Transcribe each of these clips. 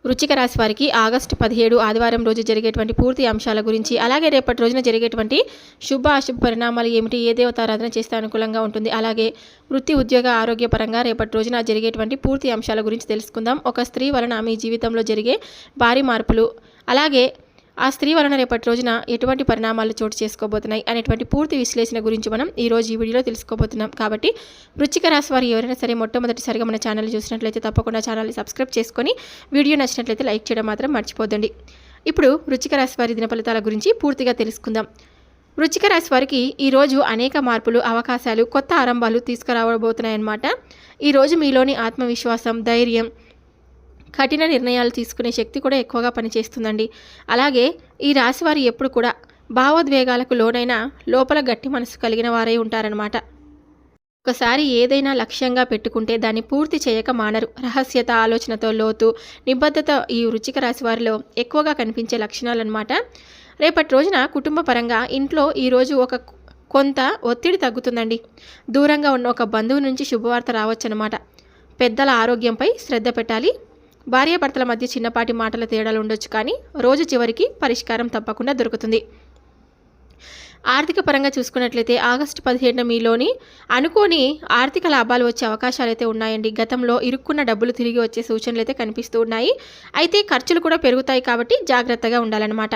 వృశ్చిక రాశి వారికి ఆగస్టు 17 ఆదివారం రోజు జరిగేటువంటి పూర్తి అంశాల గురించి, అలాగే రేపటి రోజున జరిగేటువంటి శుభ అశుభ పరిణామాలు ఏమిటి, ఏ దేవతారాధన చేస్తే అనుకూలంగా ఉంటుంది, అలాగే వృత్తి ఉద్యోగ ఆరోగ్యపరంగా రేపటి రోజున జరిగేటువంటి పూర్తి అంశాల గురించి తెలుసుకుందాం. ఒక స్త్రీ వలన మీ జీవితంలో జరిగే భారీ మార్పులు, అలాగే ఆ స్త్రీ వలన రేపటి రోజున ఎటువంటి పరిణామాలు చోటు చేసుకోబోతున్నాయి అనేటువంటి పూర్తి విశ్లేషణ గురించి మనం ఈరోజు ఈ వీడియోలో తెలుసుకోబోతున్నాం. కాబట్టి వృశ్చిక రాశి వారు ఎవరైనా సరే మొట్టమొదటిసారిగా మన ఛానల్ చూసినట్లయితే తప్పకుండా ఛానల్ని సబ్స్క్రైబ్ చేసుకొని వీడియో నచ్చినట్లయితే లైక్ చేయడం మాత్రం మర్చిపోద్దండి. ఇప్పుడు వృశ్చిక రాశి వారి దిన ఫలితాల గురించి పూర్తిగా తెలుసుకుందాం. వృశ్చిక రాశి వారికి ఈరోజు అనేక మార్పులు, అవకాశాలు, కొత్త ఆరంభాలు తీసుకురావబోతున్నాయన్నమాట. ఈరోజు మీలోని ఆత్మవిశ్వాసం, ధైర్యం, కఠిన నిర్ణయాలు తీసుకునే శక్తి కూడా ఎక్కువగా పనిచేస్తుందండి. అలాగే ఈ రాశి వారు ఎప్పుడు కూడా భావోద్వేగాలకు లోనైన లోపల గట్టి మనసు కలిగిన వారై ఉంటారనమాట. ఒకసారి ఏదైనా లక్ష్యంగా పెట్టుకుంటే దాన్ని పూర్తి చేయక మానరు. రహస్యత, ఆలోచనతో లోతు, నిబద్ధత ఈ వృశ్చిక రాశి వారిలో ఎక్కువగా కనిపించే లక్షణాలు అనమాట. రేపటి రోజున కుటుంబ పరంగా ఇంట్లో ఈరోజు కొంత ఒత్తిడి తగ్గుతుందండి. దూరంగా ఉన్న ఒక బంధువు నుంచి శుభవార్త రావచ్చనమాట. పెద్దల ఆరోగ్యంపై శ్రద్ధ పెట్టాలి. భార్యాభర్తల మధ్య చిన్నపాటి మాటల తేడాలు ఉండొచ్చు, కానీ రోజు చివరికి పరిష్కారం తప్పకుండా దొరుకుతుంది. ఆర్థిక పరంగా చూసుకున్నట్లయితే ఆగస్టు 17 మీలోని అనుకోని ఆర్థిక లాభాలు వచ్చే అవకాశాలు అయితే ఉన్నాయండి. గతంలో ఇరుక్కున్న డబ్బులు తిరిగి వచ్చే సూచనలు అయితే కనిపిస్తూ ఉన్నాయి. అయితే ఖర్చులు కూడా పెరుగుతాయి, కాబట్టి జాగ్రత్తగా ఉండాలన్నమాట.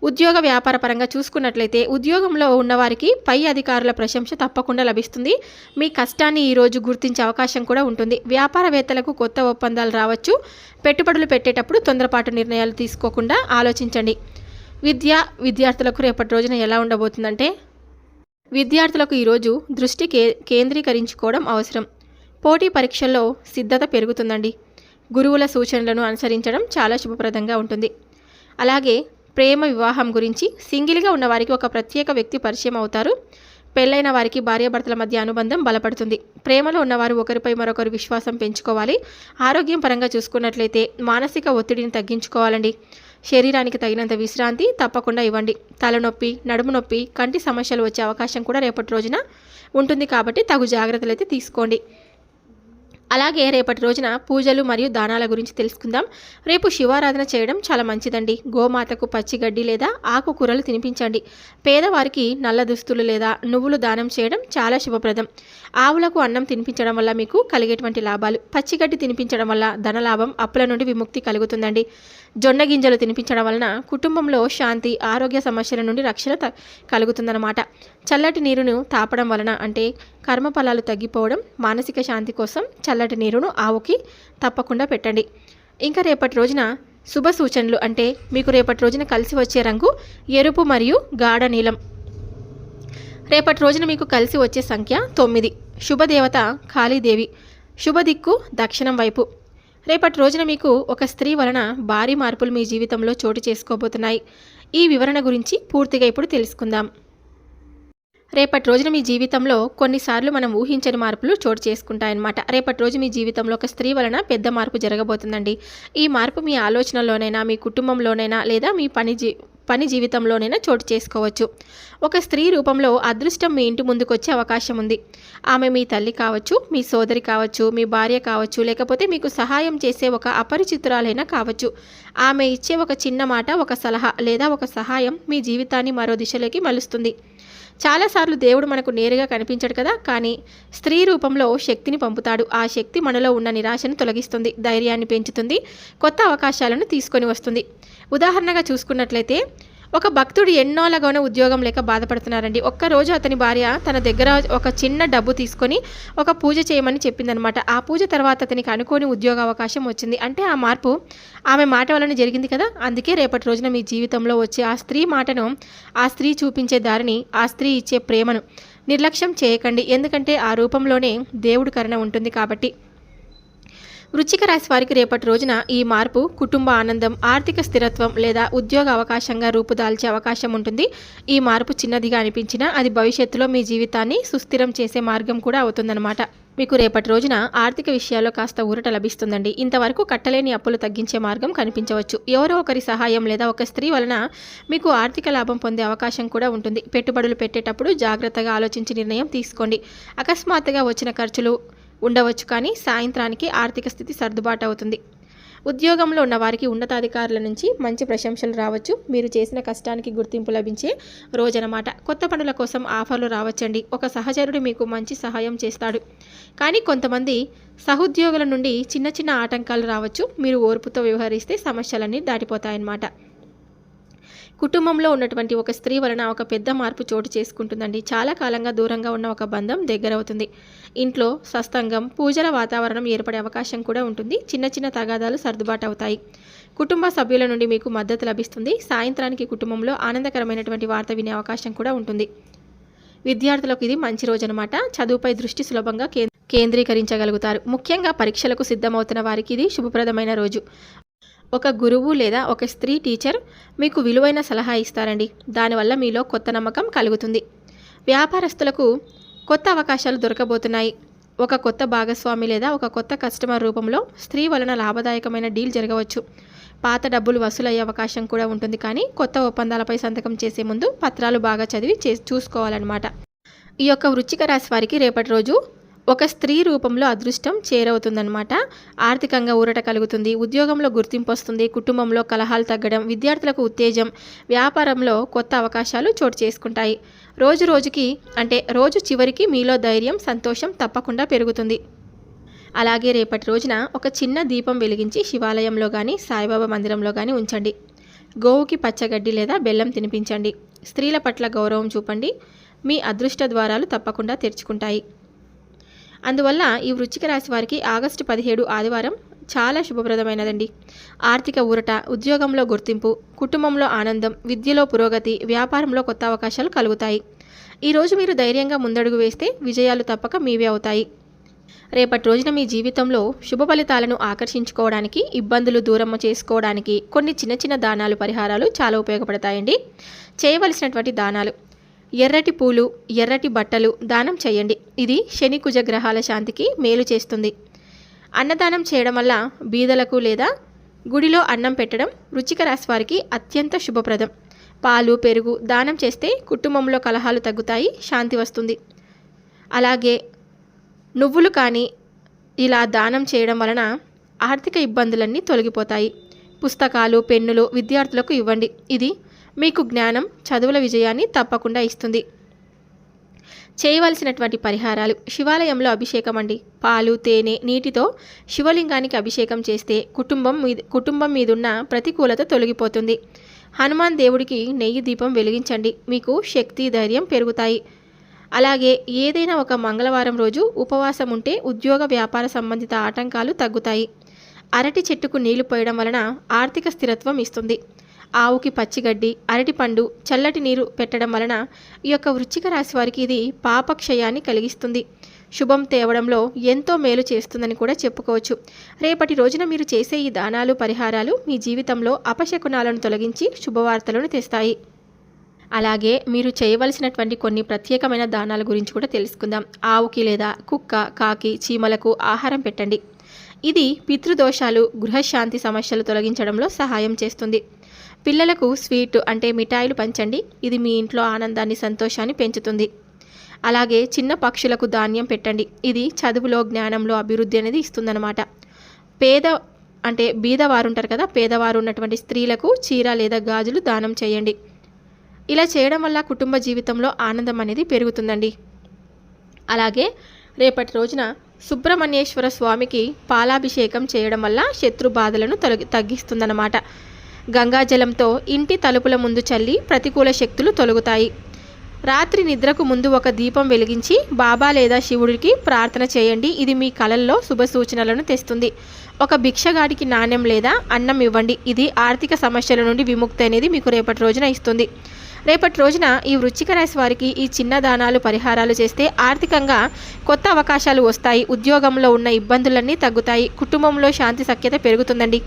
ఉద్యోగ వ్యాపార పరంగా చూసుకున్నట్లయితే ఉద్యోగంలో ఉన్నవారికి పై అధికారుల ప్రశంస తప్పకుండా లభిస్తుంది. మీ కష్టాన్ని ఈరోజు గుర్తించే అవకాశం కూడా ఉంటుంది. వ్యాపారవేత్తలకు కొత్త ఒప్పందాలు రావచ్చు. పెట్టుబడులు పెట్టేటప్పుడు తొందరపాటు నిర్ణయాలు తీసుకోకుండా ఆలోచించండి. విద్యార్థులకు రేపటి రోజున ఎలా ఉండబోతుందంటే, విద్యార్థులకు ఈరోజు దృష్టి కేంద్రీకరించుకోవడం అవసరం. పోటీ పరీక్షల్లో సిద్ధత పెరుగుతుందండి. గురువుల సూచనలను అనుసరించడం చాలా శుభప్రదంగా ఉంటుంది. అలాగే ప్రేమ వివాహం గురించి సింగిల్గా ఉన్నవారికి ఒక ప్రత్యేక వ్యక్తి పరిచయం అవుతారు. పెళ్ళైన వారికి భార్యాభర్తల మధ్య అనుబంధం బలపడుతుంది. ప్రేమలో ఉన్నవారు ఒకరిపై మరొకరు విశ్వాసం పెంచుకోవాలి. ఆరోగ్యం పరంగా చూసుకున్నట్లయితే మానసిక ఒత్తిడిని తగ్గించుకోవాలండి. శరీరానికి తగినంత విశ్రాంతి తప్పకుండా ఇవ్వండి. తలనొప్పి, నడుము నొప్పి, కంటి సమస్యలు వచ్చే అవకాశం కూడా రేపటి రోజున ఉంటుంది, కాబట్టి తగు జాగ్రత్తలు అయితే తీసుకోండి. అలాగే రేపటి రోజున పూజలు మరియు దానాల గురించి తెలుసుకుందాం. రేపు శివారాధన చేయడం చాలా మంచిదండి. గోమాతకు పచ్చిగడ్డి లేదా ఆకుకూరలు తినిపించండి. పేదవారికి నల్ల దుస్తులు లేదా నువ్వులు దానం చేయడం చాలా శుభప్రదం. ఆవులకు అన్నం తినిపించడం వల్ల మీకు కలిగేటువంటి లాభాలు: పచ్చిగడ్డి తినిపించడం వల్ల ధనలాభం, అప్పుల నుండి విముక్తి కలుగుతుందండి. జొన్న గింజలు తినిపించడం వలన కుటుంబంలో శాంతి, ఆరోగ్య సమస్యల నుండి రక్షణ కలుగుతుందన్నమాట. చల్లటి నీరును తాపడం వలన, అంటే కర్మఫలాలు తగ్గిపోవడం, మానసిక శాంతి కోసం చల్లటి నీరును ఆవుకి తప్పకుండా పెట్టండి. ఇంకా రేపటి రోజున శుభ సూచనలు అంటే మీకు రేపటి రోజున కలిసి వచ్చే రంగు ఎరుపు మరియు గాఢ నీలం. రేపటి రోజున మీకు కలిసి వచ్చే సంఖ్య 9. శుభదేవత కాళీదేవి. శుభ దిక్కు దక్షిణం వైపు. రేపటి రోజున మీకు ఒక స్త్రీ వలన భారీ మార్పులు మీ జీవితంలో చోటు చేసుకోబోతున్నాయి. ఈ వివరణ గురించి పూర్తిగా ఇప్పుడు తెలుసుకుందాం. రేపటి రోజున మీ జీవితంలో కొన్నిసార్లు మనం ఊహించని మార్పులు చోటు చేసుకుంటాయన్నమాట. రేపటి రోజు మీ జీవితంలో ఒక స్త్రీ వలన పెద్ద మార్పు జరగబోతుందండి. ఈ మార్పు మీ ఆలోచనలోనైనా, మీ కుటుంబంలోనైనా, లేదా మీ పని జీవితంలోనైనా చోటు చేసుకోవచ్చు. ఒక స్త్రీ రూపంలో అదృష్టం మీ ఇంటి ముందుకు వచ్చే అవకాశం ఉంది. ఆమె మీ తల్లి కావచ్చు, మీ సోదరి కావచ్చు, మీ భార్య కావచ్చు, లేకపోతే మీకు సహాయం చేసే ఒక అపరిచితురాలైనా కావచ్చు. ఆమె ఇచ్చే ఒక చిన్న మాట, ఒక సలహా లేదా ఒక సహాయం మీ జీవితాన్ని మరో దిశలోకి మలుస్తుంది. చాలాసార్లు దేవుడు మనకు నేరుగా కనిపించడు కదా, కానీ స్త్రీ రూపంలో శక్తిని పంపుతాడు. ఆ శక్తి మనలో ఉన్న నిరాశను తొలగిస్తుంది, ధైర్యాన్ని పెంచుతుంది, కొత్త అవకాశాలను తీసుకొని వస్తుంది. ఉదాహరణగా చూసుకున్నట్లయితే ఒక భక్తుడు ఎన్నోళ్ళగానో ఉద్యోగం లేక బాధపడుతున్నారండి. ఒక్కరోజు అతని భార్య తన దగ్గర ఒక చిన్న డబ్బు తీసుకొని ఒక పూజ చేయమని చెప్పిందనమాట. ఆ పూజ తర్వాత అతనికి అనుకోని ఉద్యోగ అవకాశం వచ్చింది. అంటే ఆ మార్పు ఆమె మాట వలన జరిగింది కదా. అందుకే రేపటి రోజున మీ జీవితంలో వచ్చే ఆ స్త్రీ మాటను, ఆ స్త్రీ చూపించే దారిని, ఆ స్త్రీ ఇచ్చే ప్రేమను నిర్లక్ష్యం చేయకండి. ఎందుకంటే ఆ రూపంలోనే దేవుడి కరుణ ఉంటుంది కాబట్టి. వృశ్చిక రాశి వారికి రేపటి రోజున ఈ మార్పు కుటుంబ ఆనందం, ఆర్థిక స్థిరత్వం లేదా ఉద్యోగ అవకాశంగా రూపుదాల్చే అవకాశం ఉంటుంది. ఈ మార్పు చిన్నదిగా అనిపించినా అది భవిష్యత్తులో మీ జీవితాన్ని సుస్థిరం చేసే మార్గం కూడా అవుతుందన్నమాట. మీకు రేపటి రోజున ఆర్థిక విషయాల్లో కాస్త ఊరట లభిస్తుందండి. ఇంతవరకు కట్టలేని అప్పులు తగ్గించే మార్గం కనిపించవచ్చు. ఎవరో ఒకరి సహాయం లేదా ఒక స్త్రీ వలన మీకు ఆర్థిక లాభం పొందే అవకాశం కూడా ఉంటుంది. పెట్టుబడులు పెట్టేటప్పుడు జాగ్రత్తగా ఆలోచించి నిర్ణయం తీసుకోండి. అకస్మాత్తుగా వచ్చిన ఖర్చులు ఉండవచ్చు, కానీ సాయంత్రానికి ఆర్థిక స్థితి సర్దుబాటు అవుతుంది. ఉద్యోగంలో ఉన్న వారికి ఉన్నతాధికారుల నుంచి మంచి ప్రశంసలు రావచ్చు. మీరు చేసిన కష్టానికి గుర్తింపు లభించే రోజనమాట. కొత్త పనుల కోసం ఆఫర్లు రావచ్చండి. ఒక సహచరుడు మీకు మంచి సహాయం చేస్తాడు. కానీ కొంతమంది సహోద్యోగుల నుండి చిన్న చిన్న ఆటంకాలు రావచ్చు. మీరు ఓర్పుతో వ్యవహరిస్తే సమస్యలన్నీ దాటిపోతాయన్నమాట. కుటుంబంలో ఉన్నటువంటి ఒక స్త్రీ వలన ఒక పెద్ద మార్పు చోటు చేసుకుంటుందండి. చాలా కాలంగా దూరంగా ఉన్న ఒక బంధం దగ్గరవుతుంది. ఇంట్లో సత్సంగం, పూజల వాతావరణం ఏర్పడే అవకాశం కూడా ఉంటుంది. చిన్న చిన్న తగాదాలు సర్దుబాటు అవుతాయి. కుటుంబ సభ్యుల నుండి మీకు మద్దతు లభిస్తుంది. సాయంత్రానికి కుటుంబంలో ఆనందకరమైనటువంటి వార్త వినే అవకాశం కూడా ఉంటుంది. విద్యార్థులకు ఇది మంచి రోజు అనమాట. చదువుపై దృష్టి సులభంగా కేంద్రీకరించగలుగుతారు. ముఖ్యంగా పరీక్షలకు సిద్ధమవుతున్న వారికి ఇది శుభప్రదమైన రోజు. ఒక గురువు లేదా ఒక స్త్రీ టీచర్ మీకు విలువైన సలహా ఇస్తారండి. దానివల్ల మీలో కొత్త నమ్మకం కలుగుతుంది. వ్యాపారస్తులకు కొత్త అవకాశాలు దొరకబోతున్నాయి. ఒక కొత్త భాగస్వామి లేదా ఒక కొత్త కస్టమర్ రూపంలో స్త్రీ వలన లాభదాయకమైన డీల్ జరగవచ్చు. పాత డబ్బులు వసూలయ్యే అవకాశం కూడా ఉంటుంది. కానీ కొత్త ఒప్పందాలపై సంతకం చేసే ముందు పత్రాలు బాగా చదివి చూసుకోవాలన్నమాట. ఈ యొక్క వృశ్చిక రాశి వారికి రేపటి రోజు ఒక స్త్రీ రూపంలో అదృష్టం చేరవుతుందన్నమాట. ఆర్థికంగా ఊరట కలుగుతుంది. ఉద్యోగంలో గుర్తింపు వస్తుంది. కుటుంబంలో కలహాలు తగ్గడం, విద్యార్థులకు ఉత్తేజం, వ్యాపారంలో కొత్త అవకాశాలు చోటు చేసుకుంటాయి. రోజు చివరికి మీలో ధైర్యం, సంతోషం తప్పకుండా పెరుగుతుంది. అలాగే రేపటి రోజున ఒక చిన్న దీపం వెలిగించి శివాలయంలో కానీ సాయిబాబా మందిరంలో కానీ ఉంచండి. గోవుకి పచ్చగడ్డి లేదా బెల్లం తినిపించండి. స్త్రీల పట్ల గౌరవం చూపండి. మీ అదృష్ట ద్వారాలు తప్పకుండా తెరుచుకుంటాయి. అందువల్ల ఈ వృశ్చిక రాశి వారికి ఆగస్టు 17 ఆదివారం చాలా శుభప్రదమైనదండి. ఆర్థిక ఊరట, ఉద్యోగంలో గుర్తింపు, కుటుంబంలో ఆనందం, విద్యలో పురోగతి, వ్యాపారంలో కొత్త అవకాశాలు కలుగుతాయి. ఈరోజు మీరు ధైర్యంగా ముందడుగు వేస్తే విజయాలు తప్పక మీవే అవుతాయి. రేపటి రోజున మీ జీవితంలో శుభ ఫలితాలను ఆకర్షించుకోవడానికి, ఇబ్బందులు దూరం చేసుకోవడానికి కొన్ని చిన్న చిన్న దానాలు, పరిహారాలు చాలా ఉపయోగపడతాయండి. చేయవలసినటువంటి దానాలు: ఎర్రటి పూలు, ఎర్రటి బట్టలు దానం చేయండి. ఇది శని కుజ గ్రహాల శాంతికి మేలు చేస్తుంది. అన్నదానం చేయడం వల్ల బీదలకు లేదా గుడిలో అన్నం పెట్టడం వృశ్చిక రాశి వారికి అత్యంత శుభప్రదం. పాలు, పెరుగు దానం చేస్తే కుటుంబంలో కలహాలు తగ్గుతాయి, శాంతి వస్తుంది. అలాగే నువ్వులు కానీ ఇలా దానం చేయడం వలన ఆర్థిక ఇబ్బందులన్నీ తొలగిపోతాయి. పుస్తకాలు, పెన్నులు విద్యార్థులకు ఇవ్వండి. ఇది మీకు జ్ఞానం, చదువుల విజయాన్ని తప్పకుండా ఇస్తుంది. చేయవలసినటువంటి పరిహారాలు: శివాలయంలో అభిషేకం అండి. పాలు, తేనె, నీటితో శివలింగానికి అభిషేకం చేస్తే కుటుంబం మీదున్న ప్రతికూలత తొలగిపోతుంది. హనుమాన్ దేవుడికి నెయ్యి దీపం వెలిగించండి. మీకు శక్తి, ధైర్యం పెరుగుతాయి. అలాగే ఏదైనా ఒక మంగళవారం రోజు ఉపవాసం ఉంటే ఉద్యోగ, వ్యాపార సంబంధిత ఆటంకాలు తగ్గుతాయి. అరటి చెట్టుకు నీళ్లు పోయడం వలన ఆర్థిక స్థిరత్వం ఇస్తుంది. ఆవుకి పచ్చిగడ్డి, అరటిపండు, చల్లటి నీరు పెట్టడం వలన ఈ యొక్క వృశ్చిక రాశి వారికి ఇది పాపక్షయాన్ని కలిగిస్తుంది. శుభం తేవడంలో ఎంతో మేలు చేస్తుందని కూడా చెప్పుకోవచ్చు. రేపటి రోజున మీరు చేసే ఈ దానాలు, పరిహారాలు మీ జీవితంలో అపశకునాలను తొలగించి శుభవార్తలను తెస్తాయి. అలాగే మీరు చేయవలసినటువంటి కొన్ని ప్రత్యేకమైన దానాల గురించి కూడా తెలుసుకుందాం. ఆవుకి లేదా కుక్క, కాకి, చీమలకు ఆహారం పెట్టండి. ఇది పితృదోషాలు, గృహశాంతి సమస్యలు తొలగించడంలో సహాయం చేస్తుంది. పిల్లలకు స్వీట్ అంటే మిఠాయిలు పంచండి. ఇది మీ ఇంట్లో ఆనందాన్ని, సంతోషాన్ని పెంచుతుంది. అలాగే చిన్న పక్షులకు ధాన్యం పెట్టండి. ఇది చదువులో, జ్ఞానంలో అభివృద్ధి అనేది ఇస్తుందన్నమాట. బీదవారు ఉంటారు కదా, పేదవారు ఉన్నటువంటి స్త్రీలకు చీర లేదా గాజులు దానం చేయండి. ఇలా చేయడం వల్ల కుటుంబ జీవితంలో ఆనందం అనేది పెరుగుతుందండి. అలాగే రేపటి రోజున సుబ్రహ్మణ్యేశ్వర స్వామికి పాలాభిషేకం చేయడం వల్ల శత్రు బాధలను తగ్గిస్తుందన్నమాట. గంగాజలంతో ఇంటి తలుపుల ముందు చల్లి ప్రతికూల శక్తులు తొలగుతాయి. రాత్రి నిద్రకు ముందు ఒక దీపం వెలిగించి బాబా లేదా శివుడికి ప్రార్థన చేయండి. ఇది మీ కలల్లో శుభ సూచనలను తెస్తుంది. ఒక భిక్షగాడికి నాణ్యం లేదా అన్నం ఇవ్వండి. ఇది ఆర్థిక సమస్యల నుండి విముక్తి అనేది మీకు రేపటి రోజున ఇస్తుంది. రేపటి రోజున ఈ వృశ్చిక రాశి వారికి ఈ చిన్న దానాలు, పరిహారాలు చేస్తే ఆర్థికంగా కొత్త అవకాశాలు వస్తాయి. ఉద్యోగంలో ఉన్న ఇబ్బందులన్నీ తగ్గుతాయి. కుటుంబంలో శాంతి, సఖ్యత పెరుగుతుందండి.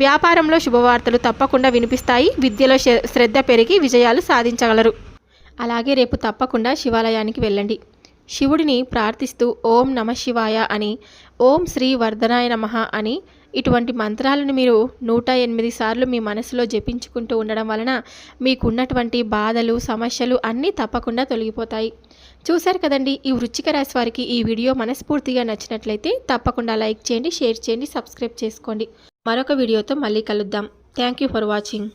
వ్యాపారంలో శుభవార్తలు తప్పకుండా వినిపిస్తాయి. విద్యలో శ్రద్ధ పెరిగి విజయాలు సాధించగలరు. అలాగే రేపు తప్పకుండా శివాలయానికి వెళ్ళండి. శివుడిని ప్రార్థిస్తూ ఓం నమ శివాయ అని, ఓం శ్రీ వర్ధనాయ నమః అని ఇటువంటి మంత్రాలను మీరు 108 సార్లు మీ మనసులో జపించుకుంటూ ఉండడం వలన మీకున్నటువంటి బాధలు, సమస్యలు అన్నీ తప్పకుండా తొలగిపోతాయి. చూశారు కదండి, ఈ వృశ్చిక రాశి వారికి ఈ వీడియో మనస్ఫూర్తిగా నచ్చినట్లయితే తప్పకుండా లైక్ చేయండి, షేర్ చేయండి, సబ్స్క్రైబ్ చేసుకోండి. మరొక వీడియోతో మళ్ళీ కలుద్దాం. Thank you for watching.